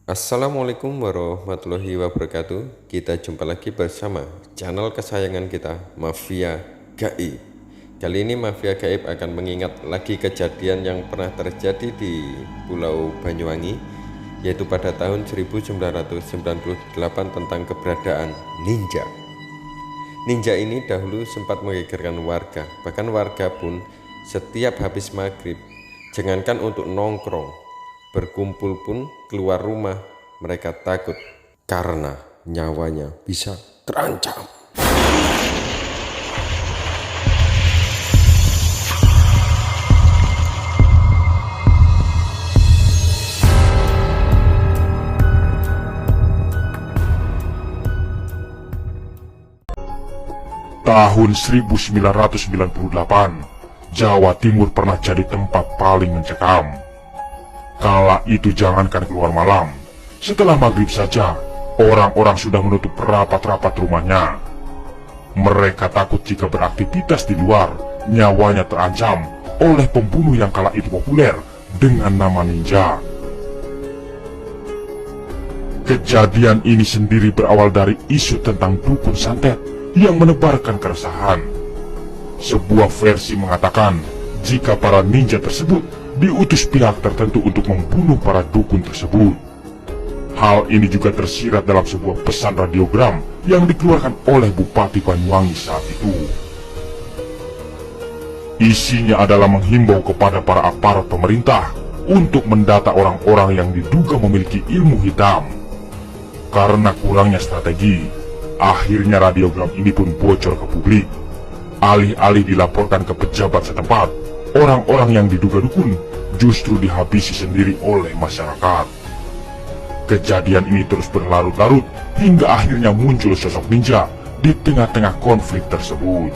Assalamualaikum warahmatullahi wabarakatuh. Kita jumpa lagi bersama channel kesayangan kita, Mafia Gaib. Kali ini Mafia Gaib akan mengingat lagi kejadian yang pernah terjadi di Pulau Banyuwangi, yaitu pada tahun 1998 tentang keberadaan ninja. Ninja ini dahulu sempat menggegerkan warga, bahkan warga pun setiap habis maghrib, jangankan untuk nongkrong, berkumpul pun keluar rumah, mereka takut karena nyawanya bisa terancam. Tahun 1998, Jawa Timur pernah jadi tempat paling mencekam. Kala itu jangankan keluar malam, setelah maghrib saja, orang-orang sudah menutup rapat-rapat rumahnya. Mereka takut jika beraktivitas di luar, nyawanya terancam oleh pembunuh yang kala itu populer dengan nama ninja. Kejadian ini sendiri berawal dari isu tentang dukun santet yang menebarkan keresahan. Sebuah versi mengatakan jika para ninja tersebut diutus pihak tertentu untuk membunuh para dukun tersebut. Hal ini juga tersirat dalam sebuah pesan radiogram yang dikeluarkan oleh Bupati Banyuwangi saat itu. Isinya adalah menghimbau kepada para aparat pemerintah untuk mendata orang-orang yang diduga memiliki ilmu hitam. Karena kurangnya strategi, akhirnya radiogram ini pun bocor ke publik. Alih-alih dilaporkan ke pejabat setempat, orang-orang yang diduga dukun justru dihabisi sendiri oleh masyarakat. Kejadian ini terus berlarut-larut hingga akhirnya muncul sosok ninja di tengah-tengah konflik tersebut.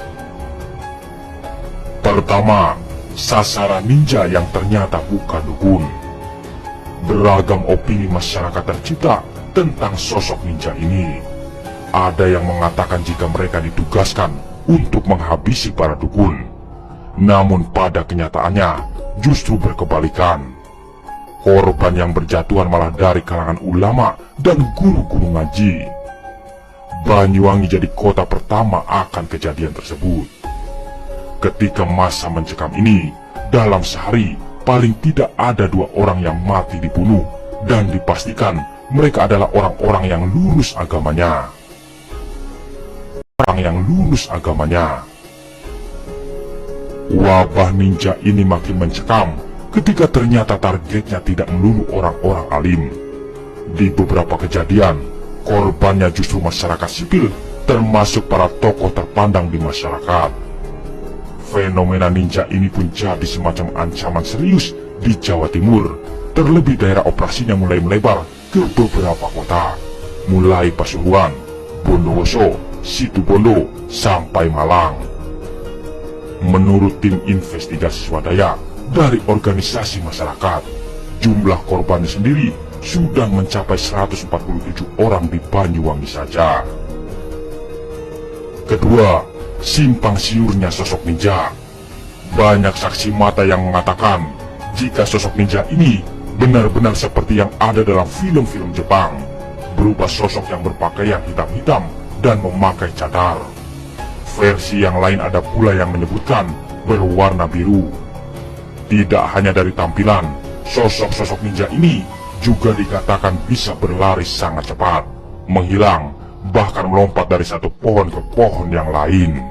Pertama, sasaran ninja yang ternyata bukan dukun. Beragam opini masyarakat tercipta tentang sosok ninja ini. Ada yang mengatakan jika mereka ditugaskan untuk menghabisi para dukun. Namun pada kenyataannya justru berkebalikan. Korban yang berjatuhan malah dari kalangan ulama dan guru-guru ngaji. Banyuwangi jadi kota pertama akan kejadian tersebut. Ketika masa mencekam ini, dalam sehari paling tidak ada 2 orang yang mati dibunuh, dan dipastikan mereka adalah orang-orang yang lurus agamanya. Wabah ninja ini makin mencekam ketika ternyata targetnya tidak melulu orang-orang alim. Di beberapa kejadian, korbannya justru masyarakat sipil, termasuk para tokoh terpandang di masyarakat. Fenomena ninja ini pun jadi semacam ancaman serius di Jawa Timur, terlebih daerah operasinya mulai melebar ke beberapa kota, mulai Pasuruan, Bondowoso, Situbondo, sampai Malang. Menurut tim investigasi swadaya dari organisasi masyarakat, jumlah korbannya sendiri sudah mencapai 147 orang di Banyuwangi saja. Kedua, simpang siurnya sosok ninja. Banyak saksi mata yang mengatakan jika sosok ninja ini benar-benar seperti yang ada dalam film-film Jepang, berupa sosok yang berpakaian hitam-hitam dan memakai cadar. Versi yang lain ada pula yang menyebutkan berwarna biru. Tidak hanya dari tampilan, sosok-sosok ninja ini juga dikatakan bisa berlari sangat cepat, menghilang, bahkan melompat dari satu pohon ke pohon yang lain.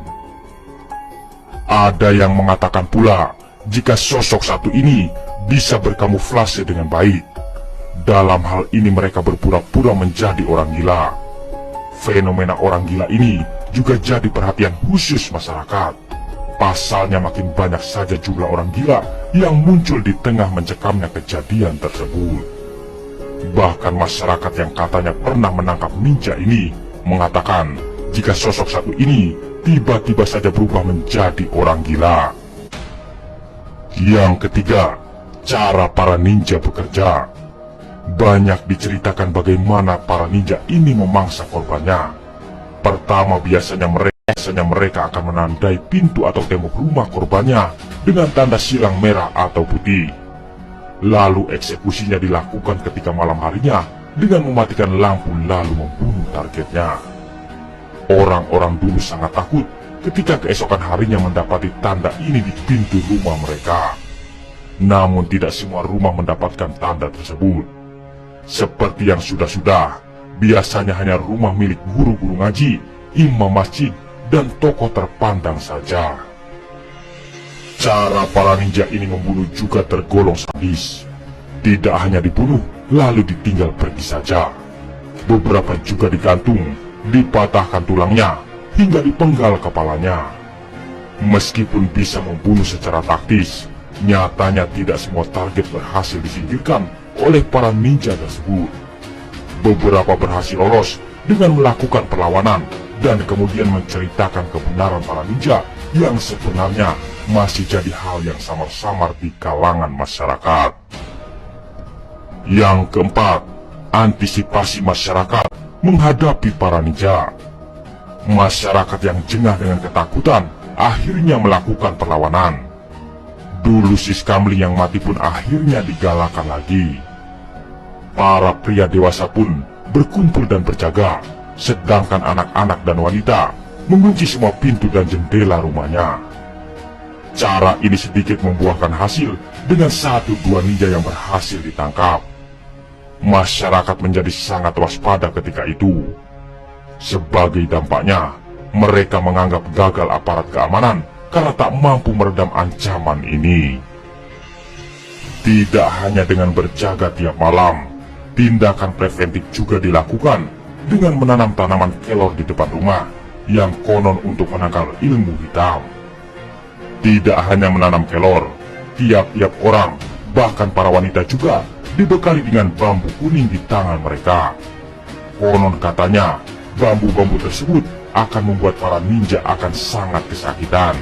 Ada yang mengatakan pula jika sosok satu ini bisa berkamuflase dengan baik. Dalam hal ini mereka berpura-pura menjadi orang gila. Fenomena orang gila ini juga jadi perhatian khusus masyarakat. Pasalnya makin banyak saja jumlah orang gila yang muncul di tengah mencekamnya kejadian tersebut. Bahkan masyarakat yang katanya pernah menangkap ninja ini mengatakan jika sosok satu ini tiba-tiba saja berubah menjadi orang gila. Yang ketiga, cara para ninja bekerja. Banyak diceritakan bagaimana para ninja ini memangsa korbannya. Pertama, biasanya mereka akan menandai pintu atau tembok rumah korbannya dengan tanda silang merah atau putih. Lalu eksekusinya dilakukan ketika malam harinya dengan mematikan lampu lalu membunuh targetnya. Orang-orang dulu sangat takut ketika keesokan harinya mendapati tanda ini di pintu rumah mereka. Namun tidak semua rumah mendapatkan tanda tersebut. Seperti yang sudah-sudah, biasanya hanya rumah milik guru-guru ngaji, imam masjid, dan tokoh terpandang saja. Cara para ninja ini membunuh juga tergolong sadis. Tidak hanya dibunuh, lalu ditinggal pergi saja. Beberapa juga digantung, dipatahkan tulangnya, hingga dipenggal kepalanya. Meskipun bisa membunuh secara taktis, nyatanya tidak semua target berhasil disingkirkan oleh para ninja tersebut. Beberapa berhasil lolos dengan melakukan perlawanan dan kemudian menceritakan kebenaran para ninja yang sebenarnya masih jadi hal yang samar-samar di kalangan masyarakat. Yang keempat, antisipasi masyarakat menghadapi para ninja. Masyarakat yang jengah dengan ketakutan akhirnya melakukan perlawanan. Dulu Siskamling yang mati pun akhirnya digalakan lagi. Para pria dewasa pun berkumpul dan berjaga, sedangkan anak-anak dan wanita mengunci semua pintu dan jendela rumahnya. Cara ini sedikit membuahkan hasil dengan 1-2 ninja yang berhasil ditangkap. Masyarakat menjadi sangat waspada ketika itu. Sebagai dampaknya, mereka menganggap gagal aparat keamanan karena tak mampu meredam ancaman ini. Tidak hanya dengan berjaga tiap malam, tindakan preventif juga dilakukan dengan menanam tanaman kelor di depan rumah yang konon untuk menangkal ilmu hitam. Tidak hanya menanam kelor, tiap-tiap orang, bahkan para wanita juga dibekali dengan bambu kuning di tangan mereka. Konon katanya, bambu-bambu tersebut akan membuat para ninja akan sangat kesakitan.